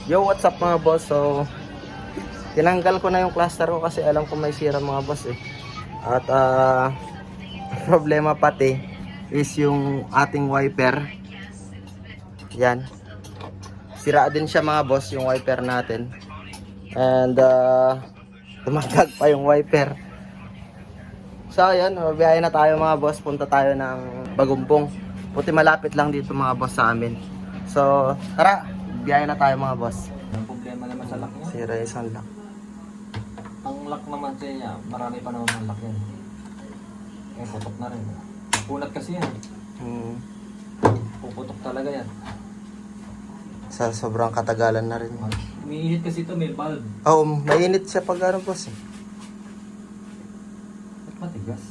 Yo, what's up mga boss? So, tinanggal ko na yung cluster ko kasi alam ko may sira mga boss eh. At problema pati is yung ating wiper. Yan. Sira din siya mga boss, yung wiper natin. And tumagag pa yung wiper. So, ayan, mabiyahe na tayo mga boss. Punta tayo ng Bagumpong. Puti malapit lang dito mga boss sa amin. So, tara, biyahe na tayo mga boss. Ang problema naman sa lock niya. Sira isang lock. Ang lock naman sa niya, marami pa naman ang lock yan. Eh, putok na rin. Punat kasi yan. Puputok talaga yan. Sa sobrang katagalan na rin. Umiinit kasi ito, may valve. Oo, mainit siya pag ano boss eh. Ba't matigas?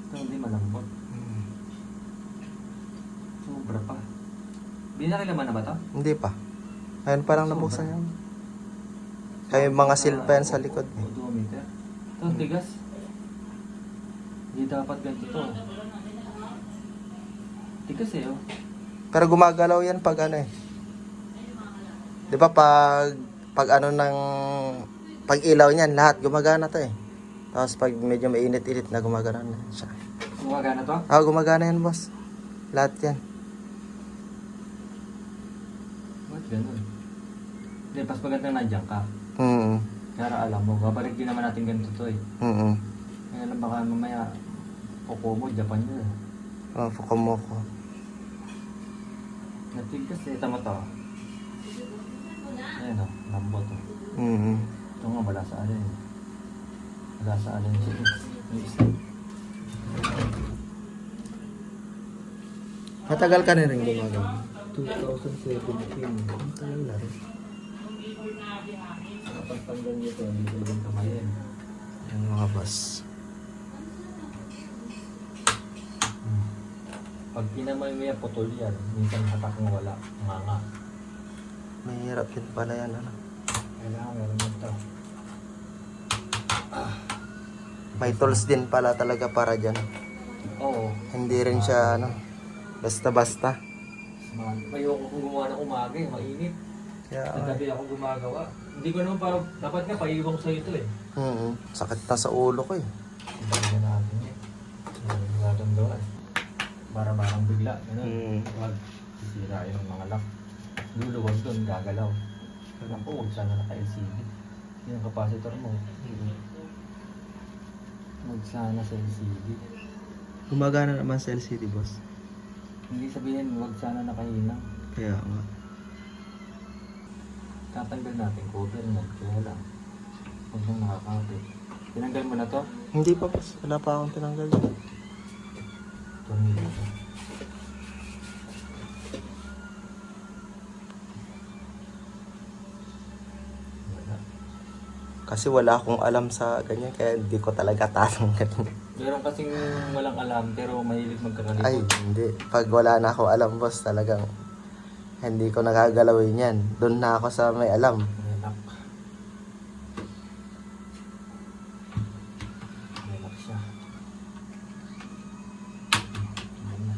Ito hindi malambot. Sobra pa. Binakilaman na ba ito? Hindi pa. Ayun parang nabuksan yan. Kaya mga seal pa yan sa likod eh. Odometer. Ito, ang tigas. Hindi dapat ganito to. Tigas eh, oh. Pero gumagalaw yan pag ano eh. 'Di ba pag ano ng pag ilaw niyan, lahat gumagana to eh. Tapos pag medyo mainit-init na gumagana na siya. Gumagana to? Ah, gumagana yan boss. Lahat yan. Ba't ganun? Hindi, pas magandang nandiyan ka. Kaya alam mo, babalik din naman natin ganito to eh. Kaya lang baka mamaya, Kokomo, Japan yun eh. Oh, Fukumoko. Natigas eh, tama to. Ayan o, lambot o. Ito nga, wala sa alin. Wala sa alin siya. Yung isa. Matagal ka na rin gumagawa. 2017. Ang tagal na rin. Kapag tanggal nyo ito, hindi ko lang kamayin. Yan mga boss. Pag pinamay mo yan, putol yan. Minsan hatak mo wala. Nga. Mahirap din pala yan ano. Kailangan meron mo ito. May tools din pala talaga para dyan. Oo. Hindi rin siya ano, basta-basta. Ayoko kung gumawa ng umaga eh, mainit. Kaya Sa gabi ako gumagawa. Hindi ko naman para, dapat nga paiwang sa'yo ito eh. sakit na sa ulo ko eh. Hindi na natin eh. Hindi natin doon. Para parang bigla. Ganun. Huwag sisira yung mga lock. Luluwag doon, gagalaw. Ako, huwag sana naka-LCD. Yung capacitor mo. Huwag sana sa LCD. Gumagana naman sa LCD boss. Hindi sabihin, huwag sana nakahinang. Kaya nga. Tatanggal natin cover mo. Kaya lang. Huwag siyang nakakapit. Tinanggal mo na to? Hindi pa boss. Wala pa akong tinanggal. Tornilyo to. Wala. Kasi wala akong alam sa ganyan. Kaya hindi ko talaga tatanggal. Meron kasing walang alam pero mahilig magkakalikod. Ay, hindi. Pag wala na akong alam boss, talagang hindi ko nagagalawin yan. Doon na ako sa may alam. Relax. Relax siya. Ayan na.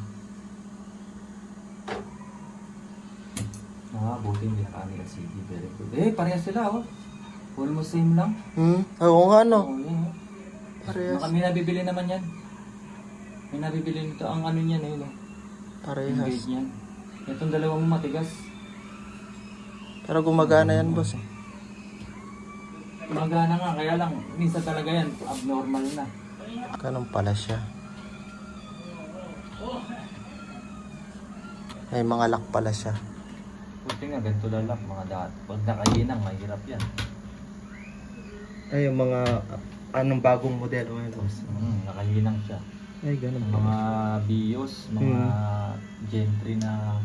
Buti hindi naka-aming LCD. Very good. Eh, parehas sila oh. Almost same lang. Oo nga no. Oo, yan oh. Parehas. May nabibili naman yan. May nabibili nito. Ang ano niyan eh. Yung Parehas. gauge niyan. Itong dalawang matigas. Pero gumagana yan boss. Magana nga. Kaya lang, minsan talaga yan. Abnormal na. Ganun pala siya. May mga lock pala siya. Buti nga, ganito lalak. Mga dati. Pag nakahinang, mahirap yan. Ay, yung mga anong bagong modelo ngayon boss. Nakahinang siya. Ay, ganun Mga BIOS, mga Gen 3 na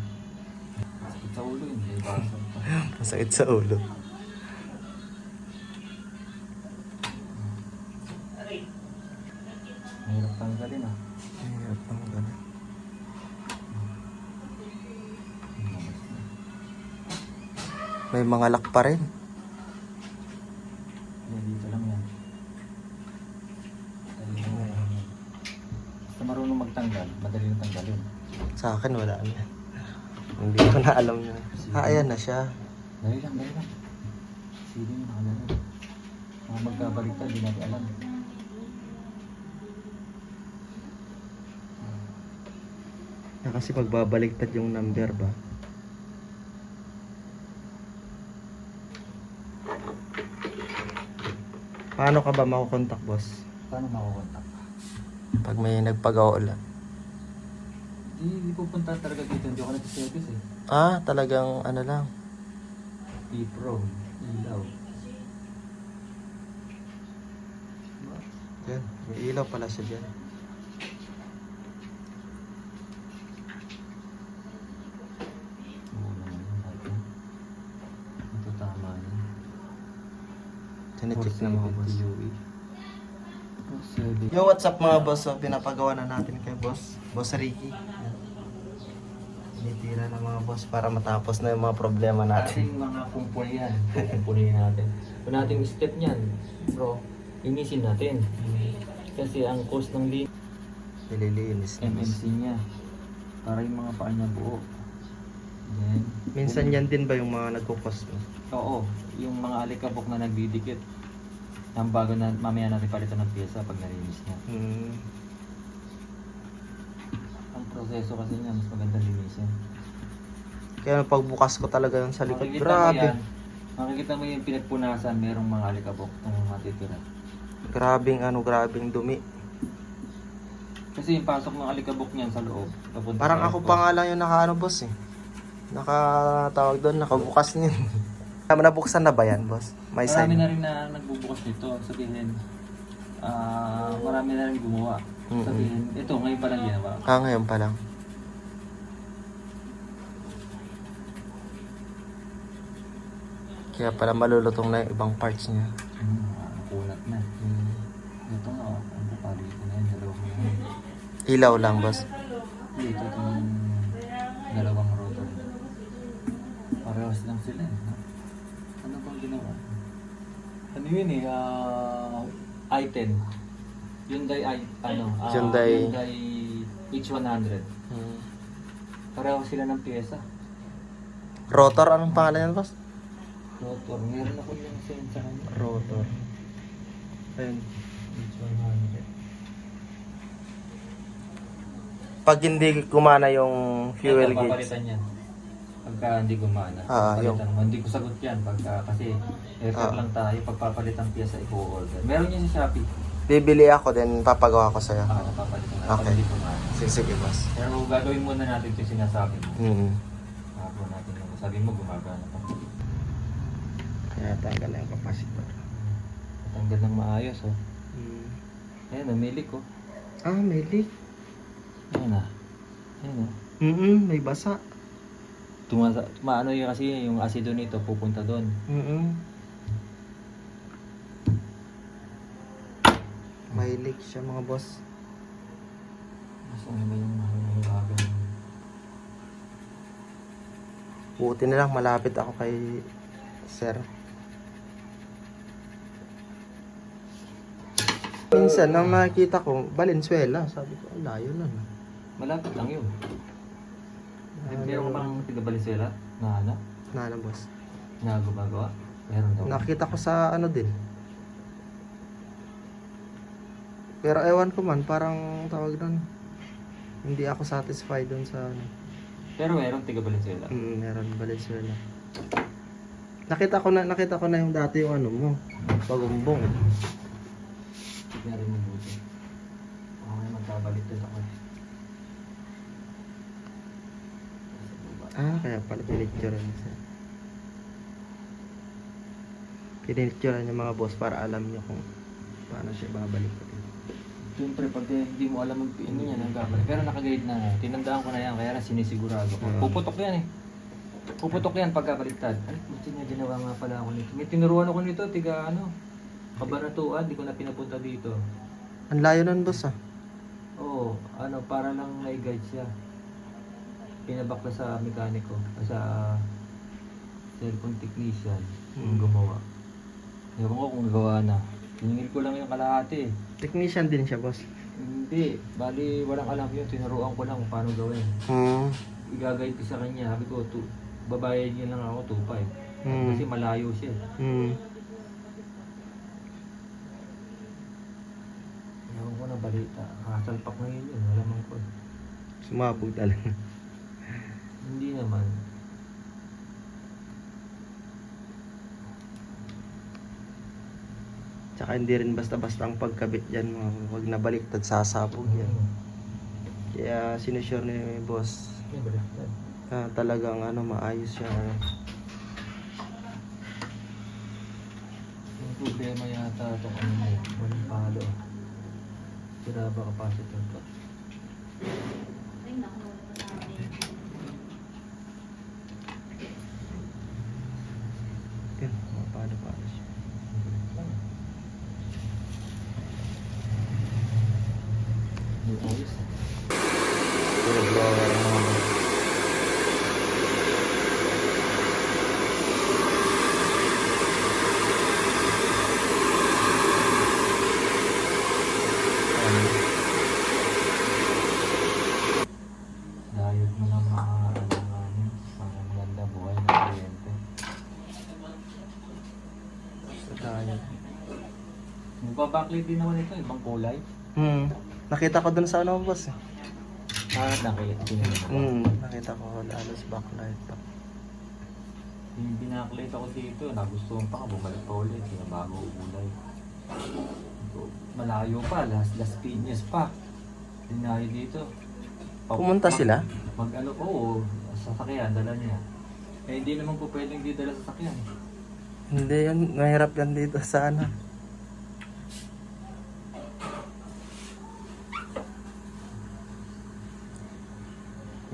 sakit sa ulo, hindi basag pa. Masakit sa ulo. Mahirap tanggalin ah. Mahirap lang ganun. May mga lock pa rin. Dito lang yan. Basta marunong magtanggal, madali na tanggalin. Sa akin wala na. Hindi ko na alam na. Ayan na siya. Dali lang. Sili yung nakagano. Mga magkabaliktad, di natin alam. Kasi pagbabaliktad yung number ba? Paano ka ba makukontak, boss? Paano makukontak? Pag may nagpag-oola. Hindi pupunta talaga dito. Hindi ako nag-service eh. Ah, talagang ano lang. P-Pro, ilaw. Yan, may ilaw pala siya dyan. Oo naman yun. Ito tama yun. Sinecheck na mga boss. 470. Yo, what's up mga boss? So, pinapagawa na natin kay boss. Boss Ricky. Yan. Tinitira na mga boss para matapos na yung mga problema natin. Ating mga kumpuni yan. Kumpunihin natin. Kung nating step niyan, bro, inisin natin. Kasi ang cost ng Nililinis. MMC niya. Para yung mga paa niya buo. Then, Minsan yan din ba yung mga nagkukos mo? oo, yung mga alikabok na nagdidikit. Ang bago na mamaya natin palitan ng pyesa pag nalinis niya. Ang proseso kasi niya, mas maganda linisin. Kaya pagbukas ko talaga yung sa likod. Makikita mo Grabe. yan, makikita mo yung pinagpunasan, merong mga alikabok na matitira. Grabing dumi. Kasi yung pasok ng alikabok niyan sa loob. Papunta Parang sa ako aircon. pa nga lang yung nakaano boss eh. Nakatawag doon, nakabukas niyan. Nabuksan na ba yan boss? May Marami sign. na rin na nagbubukas nito. Sabihin, marami na rin gumawa. Sabihin, ito ngayon pa lang ginawa. Ah, ngayon pa lang. Kaya pala malulutong na yung ibang parts niya. Nakunat na. Ito nga, ang papali ko na yun, dalawang yun. Ilaw lang boss. Ito itong dalawang rotor. Parehas lang sila eh. No? Ano bang ginawa? Ano yun eh, i10. Hyundai Hyundai. Hyundai H100. Pareho sila ng pyesa. Rotor, anong pangalan yan boss? Rotor, meron ako yung sense sa kanya. Rotor. Ayun. H100. Pag hindi gumana yung fuel Ito, gauge. papalitan yan. Pagka hindi gumana. yung- Papalitan mo. Hindi ko sagot yan. Kasi aircraft lang tayo. Pagpapalitan pyesa, i-order. Meron yan sa Shopee. Bibili ako, then papagawa ko sa'yo. Napapalitan na. Okay. Pag hindi gumana. Sige boss. Pero gagawin muna natin ito yung sinasabi mo. Bago natin yung sabi mo gumagana pa. Kaya tanggal na yung capacitor. Tanggal ng maayos oh. Ayan umilik oh. Ah, may leak. Ayan ah. Ayan oh. May basa. Maano yun kasi yung asido nito pupunta doon. May leak siya mga boss. Mas ano ba yung mahalaga? Buti na lang malapit ako kay sir. Minsan nang nakita ko, Valenzuela. Sabi ko, ang layo na. Malapit lang yun. Meron ka bang tiga-Valenzuela na ano? Na boss. Na gumagawa? Meron daw. Nakita ko sa ano din. Pero ewan ko man, parang tawag doon. Hindi ako satisfied doon sa ano. Pero meron tiga-Valenzuela. Meron Valenzuela. Nakita ko na yung dati yung ano mo, pagumbong. Tignan rin mo buti. Okay, magkabaliktad ako eh. Ah, kaya pala pinicturean niya. Pinicturean niya mga boss para alam niyo kung paano siya babalik. Siyempre, pag hindi mo alam mag-pin niya, nagkabalik. Pero nakaguide na. Tinandaan ko na yan, kaya na sinisigurado ko. Puputok yan eh. Puputok yan pagkabaliktad. Ay, buti nga ginawa nga pala ako nito. May tinuruan ako nito, tiga ano, Kabanatuan, di ko na pinapunta dito. Ang layo nun boss ah. Oo, ano, para lang na-guide siya. Pinabak na sa mekaniko, sa cellphone technician, yung gumawa. Ewan ko kung gawa na. Tiningil ko lang yung kalahati eh. Technician din siya boss. Hindi, bali walang alam yun, tinuruan ko lang kung paano gawin. igagayad ko sa kanya, sabi ko, babayad niya lang ako 2.5. Kasi malayo siya. Ewan ko na balita. Kasalpak na yun. Malamang ko. Sumabog talaga. Hindi naman. Tsaka hindi rin basta-basta ang pagkabit dyan. Huwag nabaliktad, sasabog yan. Kaya sinusure ni boss Baliktad. na talagang maayos siya. Yung problema yata ito mo. Walang palo. Sira ba capacitor to? Yan, mapalo-palo siya. Hindi ayos. Yung blower naman. Dayod mo ng mga parang ganda buhay ng kliyente. Sa tayo. Magbabacklight din naman ito, ibang kulay. Nakita ko dun sa boss. Nakita Nakita ko halos backlight pa. Yung binaklight ako dito, nagustuhan pa ka, bumalik pa ulit, pinabago ang kulay. Malayo pa, Las Piñas pa. Dinayo dito. Pumunta sila? Oo, sasakyan, dala niya. Eh hindi naman po pwedeng di dala sasakyan. Hindi yan, mahirap yan dito sa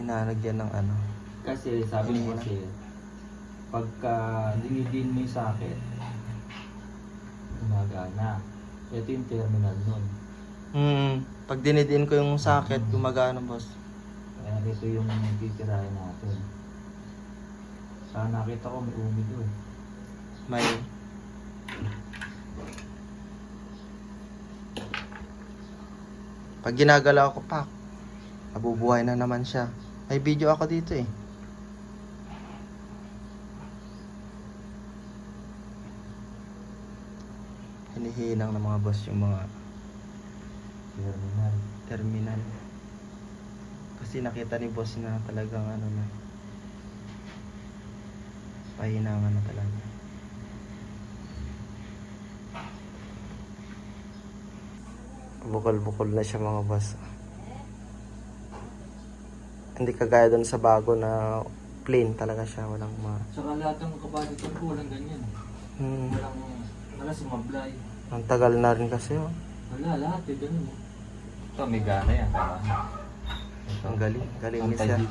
Hinalagyan ng Kasi sabi mo kasi, pagka dinidin mo yung socket, gumagana. Ito yung terminal nun. Pag dinidiin ko yung socket, gumagana boss. Kaya ito yung titirahin natin. Sana nakita ko may umi doon. May pag ginagalaw ko pa, nabubuhay na naman siya. May video ako dito eh. Hinihinang ng mga boss yung mga terminal. Kasi nakita ni boss na talagang na pahinangan na talaga. Bukol-bukol na siya mga boss. Hindi kagaya doon sa bago na plain talaga siya, walang Saka lahat ng capacitor ko walang ganyan. Wala sumablay. Ang tagal na rin kasi Wala, lahat ganun. Ito may gana yan, tama. Ang galing ni sir.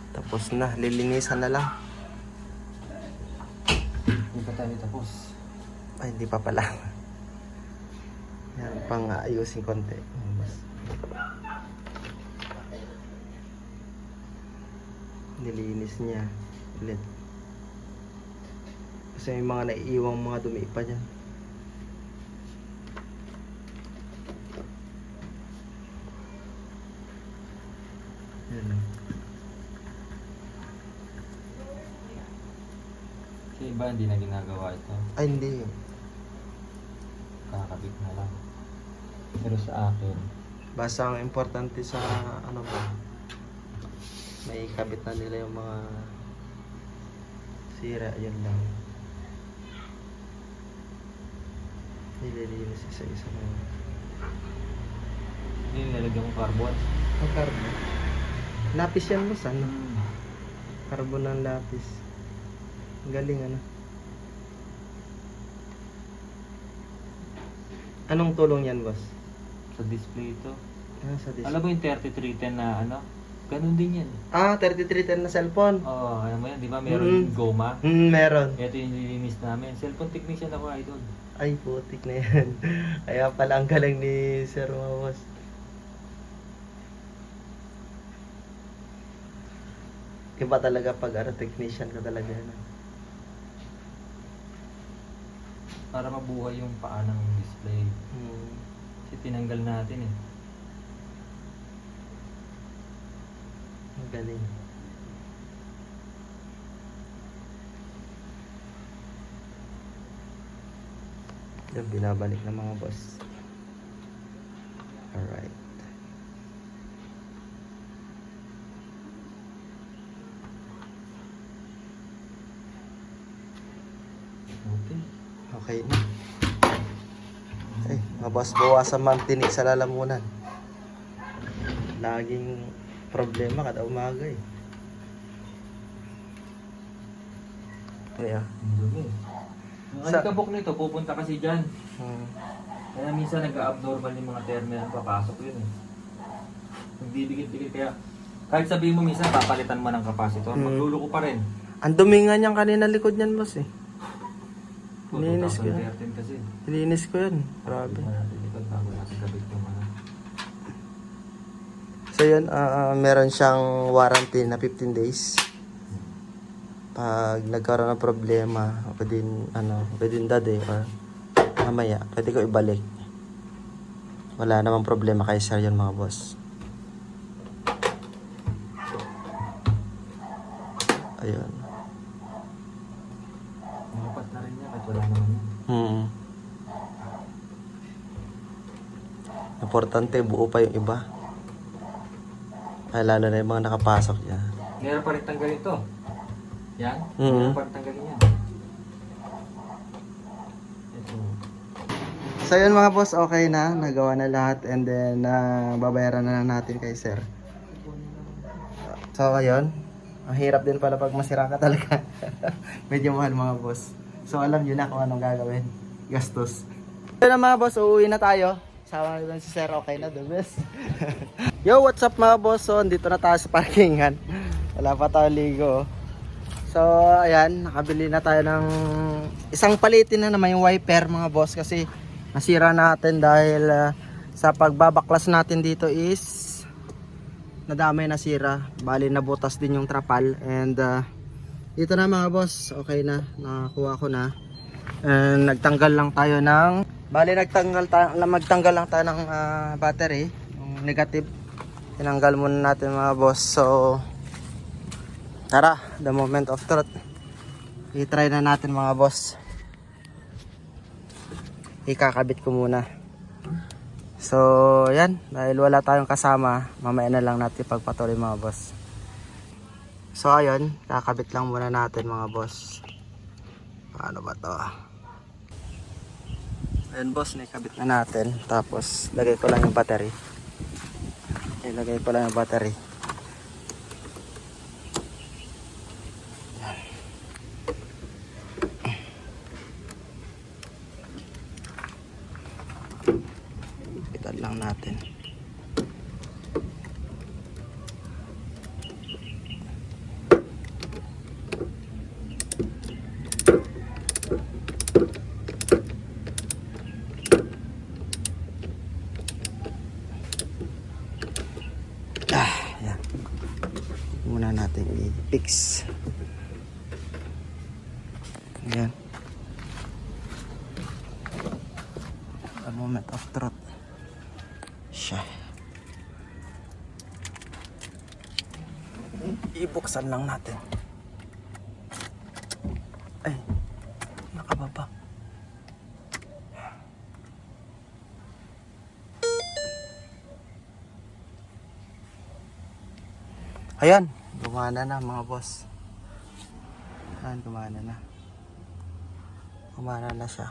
Tapos na, lilinisan na lang. Hindi pa tayo tapos. Ay, hindi pa pala. Yan, pang ayusin konti. Nilinis niya ulit. Kasi may mga naiiwang mga dumi pa dyan. Yan. Sa iba hindi na ginagawa ito. Ay, hindi. Kakabit na lang. Pero sa akin, Basta ang importante sa ba, may kabit na nila yung mga sira, yun lang. Nililinis isa-isa na. hindi nilalagyan ko carbon. Ang carbon. Lapis yan boss, Carbon ng lapis. Ang galing Anong tulong yan boss? Sa display ito. Sa display. Alam mo yung 3310 na ganun din yan. 3310 na cellphone. Oo, alam mo yan, di ba? Meron goma. Meron. Ito yung nilinis namin. Cellphone technician ako, idol. Ay, putik na yan. Kaya pala ang galing ni Sir mga boss. Iba talaga pag technician ka talaga yan. Para mabuhay yung paa ng display. Kasi tinanggal natin eh. Ang galing. Yan, binabalik ng mga boss. Alright. Okay. Okay na. Ay, mga boss, bawasan man tinik sa lalamunan. Laging problema kada umaga eh. Ay, Ang dumi. Ang Sa- alikabok nito, pupunta kasi dyan. Hmm. Kaya minsan nag-abnormal yung mga terminal, papasok yun eh. Nagdidikit-dikit kaya kahit sabihin mo minsan papalitan mo ng kapasitor, magluluko pa rin. Ang dumi nga niyan kanina likod niyan, boss eh. Oh, Linis ko yan. 2013 kasi. Nilinis ko yan. Grabe. Tignan natin ito bago natin gabit yung ano. So yun, meron siyang warranty na 15 days. Pag nagkaroon ng problema, within the day or mamaya, pwede ko ibalik. Wala namang problema kay sir yun, mga boss. Ayun. Malapat na rin niya kahit wala naman yun. Importante, buo pa yung iba. Ay, lalo na yung mga nakapasok niya. Meron pa rin tanggalin ito. Yan? Mhm. Meron pa rin tanggalin yan. Ito. So yun mga boss, okay na. Nagawa na lahat and then babayaran na natin kay sir. So ayun, ang hirap din pala pag masira ka talaga. Medyo mahal mga boss. So alam nyo na kung anong gagawin. Gastos. So na mga boss, uuwi na tayo. Sama na si sir, okay na, the best. Yo, what's up mga boss? So dito na tayo sa parkingan. Wala pa tayo ligo. So ayan, nakabili na tayo ng isang palitin na naman yung wiper mga boss kasi nasira natin dahil sa pagbabaklas natin dito is nadamay, nasira. Bali nabutas din yung trapal and dito na mga boss, okay na, nakakuha ko na. And nagtanggal lang tayo ng magtanggal lang tayo ng battery, yung negative. Tinanggal muna natin mga boss. So tara, the moment of truth. I-try na natin mga boss. Ikakabit ko muna. So yan, dahil wala tayong kasama, mamaya na lang natin pagpatuloy mga boss. So ayun, kakabit lang muna natin mga boss. Paano ba to? Ayun boss, nakabit na natin. Tapos lagay ko lang yung battery. Ilagay ko lang yung battery. Itan lang natin. Yan. Muna natin i-fix. Ayan. A moment of truth. Siya. Ibuksan lang natin. Ay, nakababa. Ayan, gumana na mga boss. Ayan, gumana na. Gumana na siya.